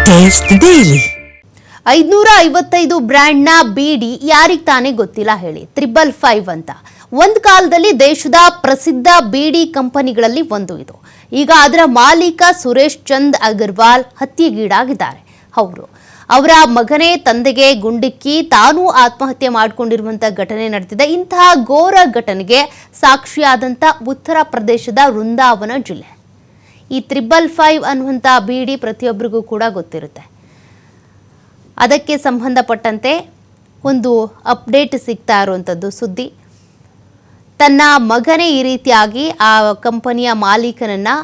Taste daily 555 ಬ್ರ್ಯಾಂಡ್ನ ಬೀಡಿ ಯಾರಿಗೆ ತಾನೇ ಗೊತ್ತಿಲ್ಲ ಹೇಳಿ. 555 ಅಂತ ಒಂದು ಕಾಲದಲ್ಲಿ ದೇಶದ ಪ್ರಸಿದ್ಧ ಬೀಡಿ ಕಂಪನಿಗಳಲ್ಲಿ ಒಂದು ಇದು. ಈಗ ಅದರ ಮಾಲೀಕ ಸುರೇಶ್ ಚಂದ್ ಅಗರ್ವಾಲ್ ಹತ್ಯೆಗೀಡಾಗಿದ್ದಾರೆ. ಅವರ ಮಗನೇ ತಂದೆಗೆ ಗುಂಡಿಕ್ಕಿ ತಾನೂ ಆತ್ಮಹತ್ಯೆ ಮಾಡಿಕೊಂಡಿರುವಂಥ ಘಟನೆ ನಡೆದಿದೆ. ಇಂತಹ ಘೋರ ಘಟನೆಗೆ ಸಾಕ್ಷಿಯಾದಂಥ ಉತ್ತರ ಪ್ರದೇಶದ ವೃಂದಾವನ ಜಿಲ್ಲೆ. ಈ 555 ಅನ್ನುವಂಥ ಬೀಡಿ ಪ್ರತಿಯೊಬ್ಬರಿಗೂ ಕೂಡ ಗೊತ್ತಿರುತ್ತೆ. ಅದಕ್ಕೆ ಸಂಬಂಧಪಟ್ಟಂತೆ ಒಂದು ಅಪ್ಡೇಟ್ ಸಿಗ್ತಾ ಇರುವಂಥದ್ದು ಸುದ್ದಿ. ತನ್ನ ಮಗನೇ ಈ ರೀತಿಯಾಗಿ ಆ ಕಂಪನಿಯ ಮಾಲೀಕನನ್ನು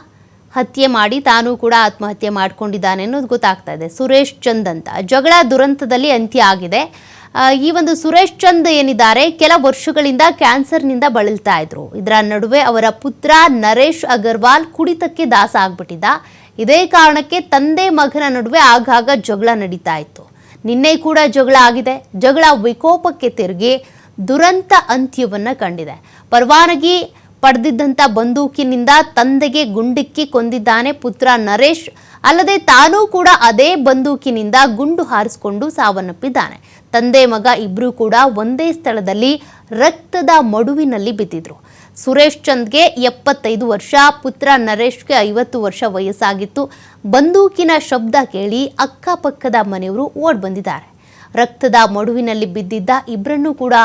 ಹತ್ಯೆ ಮಾಡಿ ತಾನೂ ಕೂಡ ಆತ್ಮಹತ್ಯೆ ಮಾಡಿಕೊಂಡಿದ್ದಾನೆ ಅನ್ನೋದು ಗೊತ್ತಾಗ್ತಾ ಇದೆ. ಸುರೇಶ್ ಚಂದ್ ಅಂತ ಜಗಳ ದುರಂತದಲ್ಲಿ ಅಂತ್ಯ ಆಗಿದೆ. ಈ ಒಂದು ಸುರೇಶ್ ಚಂದ್ ಏನಿದ್ದಾರೆ ಕೆಲ ವರ್ಷಗಳಿಂದ ಕ್ಯಾನ್ಸರ್ನಿಂದ ಬಳಲ್ತಾ ಇದ್ರು. ಇದರ ನಡುವೆ ಅವರ ಪುತ್ರ ನರೇಶ್ ಅಗರ್ವಾಲ್ ಕುಡಿತಕ್ಕೆ ದಾಸ ಆಗ್ಬಿಟ್ಟಿದ್ದ. ಇದೇ ಕಾರಣಕ್ಕೆ ತಂದೆ ಮಗನ ನಡುವೆ ಆಗಾಗ ಜಗಳ ನಡೀತಾ ಇತ್ತು. ನಿನ್ನೆ ಕೂಡ ಜಗಳ ಆಗಿದೆ. ಜಗಳ ವಿಕೋಪಕ್ಕೆ ತಿರುಗಿ ದುರಂತ ಅಂತ್ಯವನ್ನು ಕಂಡಿದೆ. ಪರವಾನಗಿ ಪಡೆದಿದ್ದಂಥ ಬಂದೂಕಿನಿಂದ ತಂದೆಗೆ ಗುಂಡಿಕ್ಕಿ ಕೊಂದಿದ್ದಾನೆ ಪುತ್ರ ನರೇಶ್. ಅಲ್ಲದೆ ತಾನೂ ಕೂಡ ಅದೇ ಬಂದೂಕಿನಿಂದ ಗುಂಡು ಹಾರಿಸಿಕೊಂಡು ಸಾವನ್ನಪ್ಪಿದ್ದಾನೆ. ತಂದೆ ಮಗ ಇಬ್ಬರೂ ಕೂಡ ಒಂದೇ ಸ್ಥಳದಲ್ಲಿ ರಕ್ತದ ಮಡುವಿನಲ್ಲಿ ಬಿದ್ದಿದ್ರು. ಸುರೇಶ್ ಚಂದ್ಗೆ 75 ವರ್ಷ, ಪುತ್ರ ನರೇಶ್ಗೆ 50 ವರ್ಷ ವಯಸ್ಸಾಗಿತ್ತು. ಬಂದೂಕಿನ ಶಬ್ದ ಕೇಳಿ ಅಕ್ಕಪಕ್ಕದ ಮನೆಯವರು ಓಡ್ ಬಂದಿದ್ದಾರೆ. ರಕ್ತದ ಮಡುವಿನಲ್ಲಿ ಬಿದ್ದಿದ್ದ ಇಬ್ಬರನ್ನೂ ಕೂಡ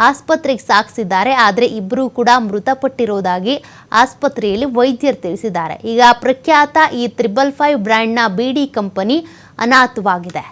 ಆಸ್ಪತ್ರೆಗೆ ಸಾಗಿಸಿದ್ದಾರೆ. ಆದರೆ ಇಬ್ಬರೂ ಕೂಡ ಮೃತಪಟ್ಟಿರೋದಾಗಿ ಆಸ್ಪತ್ರೆಯಲ್ಲಿ ವೈದ್ಯರು ತಿಳಿಸಿದ್ದಾರೆ. ಈಗ ಪ್ರಖ್ಯಾತ ಈ 555 ಬ್ರ್ಯಾಂಡ್ನ ಬೀಡಿ ಕಂಪನಿ ಅನಾಥವಾಗಿದೆ.